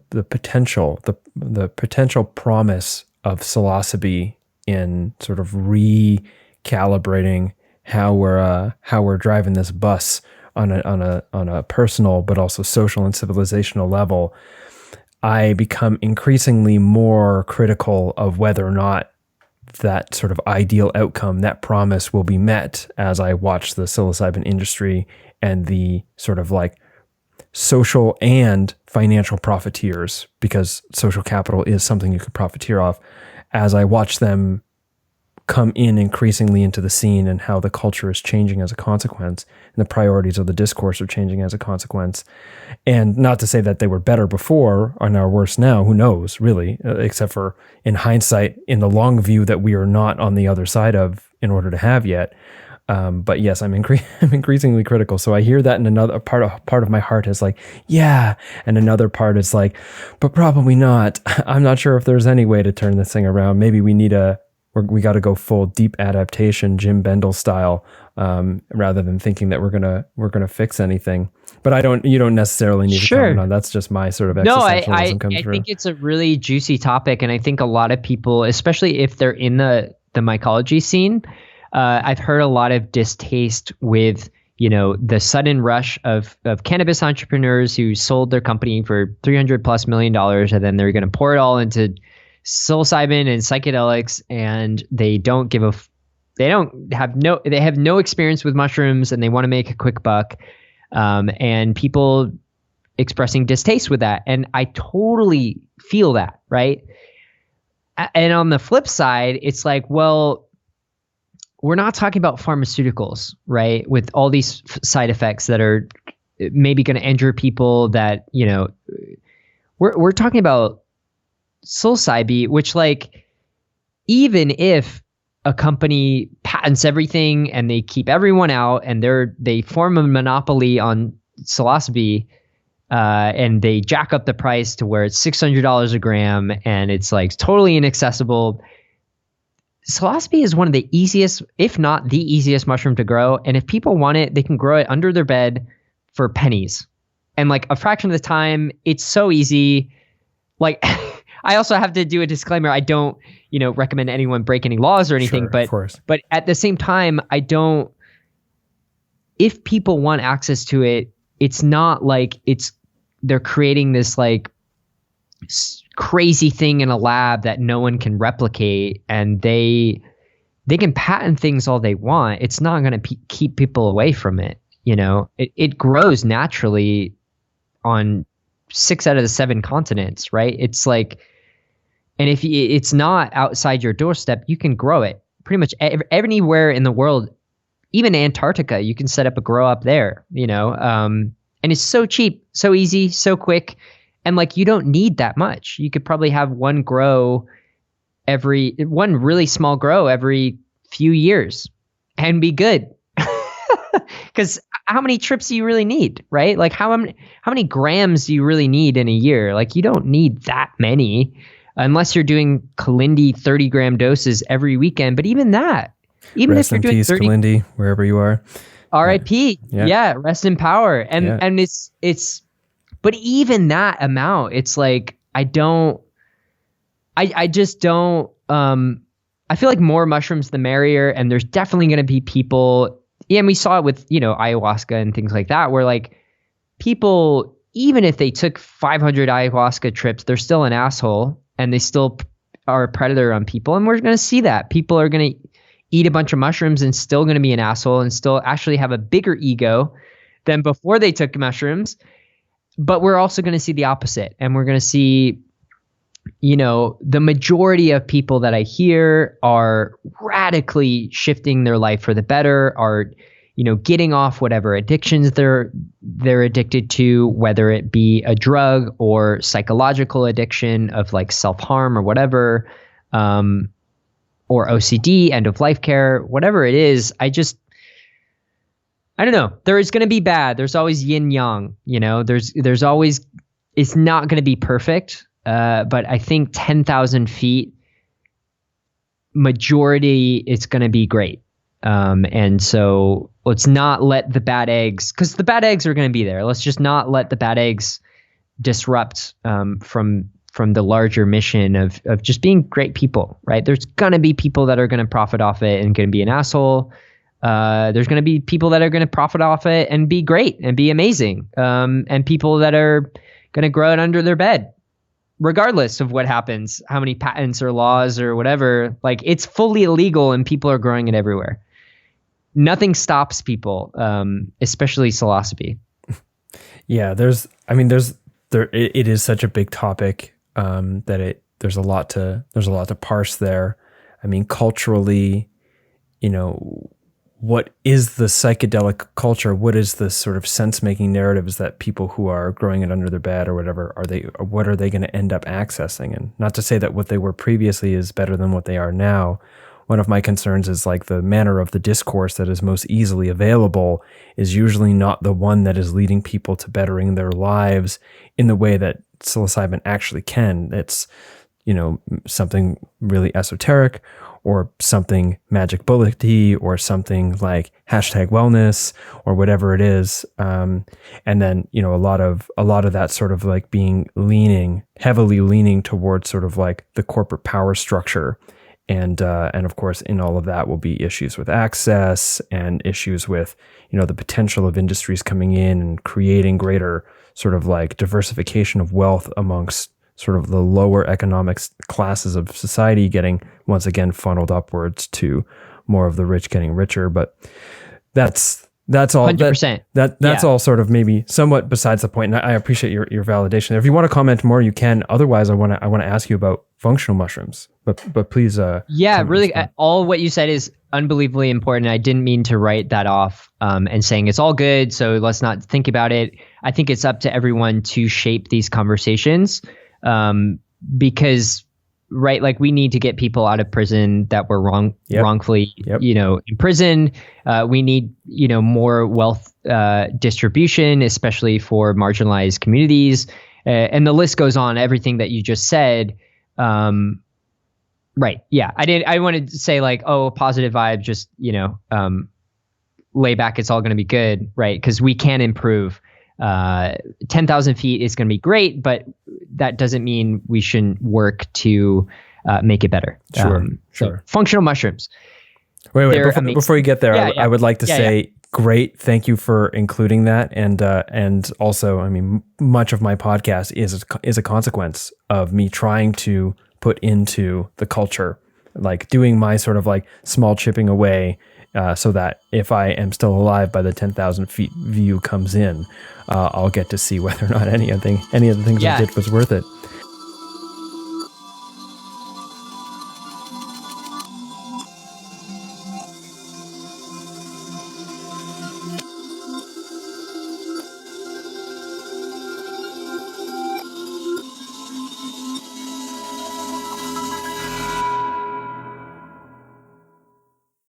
the potential promise of psilocybe in sort of recalibrating how we're driving this bus on a personal but also social and civilizational level, I become increasingly more critical of whether or not that sort of ideal outcome, that promise, will be met as I watch the psilocybin industry and the sort of like social and financial profiteers, because social capital is something you could profiteer off, as I watch them come in increasingly into the scene and how the culture is changing as a consequence and the priorities of the discourse are changing as a consequence. And not to say that they were better before and are worse now, who knows really, except for in hindsight, in the long view that we are not on the other side of in order to have yet. But yes, I'm increasingly critical. So I hear that, and another part of my heart is like, yeah. And another part is like, but probably not. I'm not sure if there's any way to turn this thing around. Maybe we got to go full deep adaptation, Jim Bendel style, rather than thinking that we're gonna fix anything. But you don't necessarily need to comment on. That's just my sort of existentialism coming through. I think it's a really juicy topic, and I think a lot of people, especially if they're in the mycology scene, I've heard a lot of distaste with the sudden rush of cannabis entrepreneurs who sold their company for $300+ million, and then they're going to pour it all into psilocybin and psychedelics, and they have no experience with mushrooms, and they want to make a quick buck, and people expressing distaste with that. And I totally feel that, right? And on the flip side, it's like, well, we're not talking about pharmaceuticals, right? With all these side effects that are maybe going to injure people, that, we're talking about psilocybin, which, like, even if a company patents everything and they keep everyone out and they form a monopoly on psilocybin, and they jack up the price to where it's $600 a gram and it's like totally inaccessible. Psilocybin is one of the easiest, if not the easiest, mushroom to grow. And if people want it, they can grow it under their bed for pennies. And like a fraction of the time, it's so easy. Like, I also have to do a disclaimer. I don't, recommend anyone break any laws or anything. Sure, of course. But at the same time, if people want access to it, it's not like they're creating this like crazy thing in a lab that no one can replicate, and they can patent things all they want. It's not going to keep people away from it. It grows naturally on 6 out of the 7 continents, right? It's like, and if it's not outside your doorstep, you can grow it pretty much anywhere in the world. Even Antarctica, you can set up a grow up there, and it's so cheap, so easy, so quick. And like, you don't need that much. You could probably have one really small grow every few years and be good. Because how many trips do you really need, right? Like how many grams do you really need in a year? Like, you don't need that many unless you're doing Kalindi 30-gram doses every weekend. But even that, if you're doing peace, 30, Kalindi, wherever you are. R.I.P. Yeah, rest in power. And it's. But even that amount, it's like, I just don't, I feel like more mushrooms, the merrier. And there's definitely going to be people, and we saw it with, ayahuasca and things like that, where like people, even if they took 500 ayahuasca trips, they're still an asshole and they still are a predator on people. And we're going to see that. People are going to eat a bunch of mushrooms and still going to be an asshole and still actually have a bigger ego than before they took mushrooms. But we're also going to see the opposite. And we're going to see, the majority of people that I hear are radically shifting their life for the better, are, getting off whatever addictions they're addicted to, whether it be a drug or psychological addiction of like self-harm or whatever, or OCD, end of life care, whatever it is. I don't know. There is going to be bad. There's always yin yang, there's always, it's not going to be perfect. But I think 10,000 feet majority, it's going to be great. And so let's not let the bad eggs, because the bad eggs are going to be there. Let's just not let the bad eggs disrupt from the larger mission of just being great people, right? There's gonna be people that are gonna profit off it and gonna be an asshole. There's gonna be people that are gonna profit off it and be great and be amazing, and people that are gonna grow it under their bed, regardless of what happens, how many patents or laws or whatever. Like, it's fully illegal and people are growing it everywhere. Nothing stops people, especially psilocybe. Yeah, it is such a big topic that there's a lot to parse there. I mean, culturally, what is the psychedelic culture? What is the sort of sense-making narratives that people who are growing it under their bed or whatever what are they going to end up accessing? And not to say that what they were previously is better than what they are now. One of my concerns is like the manner of the discourse that is most easily available is usually not the one that is leading people to bettering their lives in the way that psilocybin actually can. It's, something really esoteric or something magic bullet-y or something like #wellness or whatever it is. And then, a lot of that sort of like heavily leaning towards sort of like the corporate power structure. And of course, in all of that will be issues with access and issues with, the potential of industries coming in and creating greater sort of like diversification of wealth amongst sort of the lower economic classes of society getting once again funneled upwards to more of the rich getting richer. But that's all. 100%. That's all sort of maybe somewhat besides the point. And I appreciate your validation. If you want to comment more, you can. Otherwise, I want to ask you about functional mushrooms. But please. Really, all what you said is unbelievably important. I didn't mean to write that off and saying it's all good, so let's not think about it. I think it's up to everyone to shape these conversations, because, right, like we need to get people out of prison that were wrongfully, imprisoned. We need, more wealth distribution, especially for marginalized communities, and the list goes on. Everything that you just said. Right. Yeah. I wanted to say like, oh, positive vibe, just, lay back. It's all going to be good. Right. Because we can improve. 10,000 feet is going to be great, but that doesn't mean we shouldn't work to make it better. Sure. So functional mushrooms. Wait. Before you get there, I would like to say, great. Thank you for including that. And also, I mean, much of my podcast is a consequence of me trying to put into the culture, like doing my sort of like small chipping away, so that if I am still alive by the 10,000 feet view comes in, I'll get to see whether or not any of the things I did was worth it.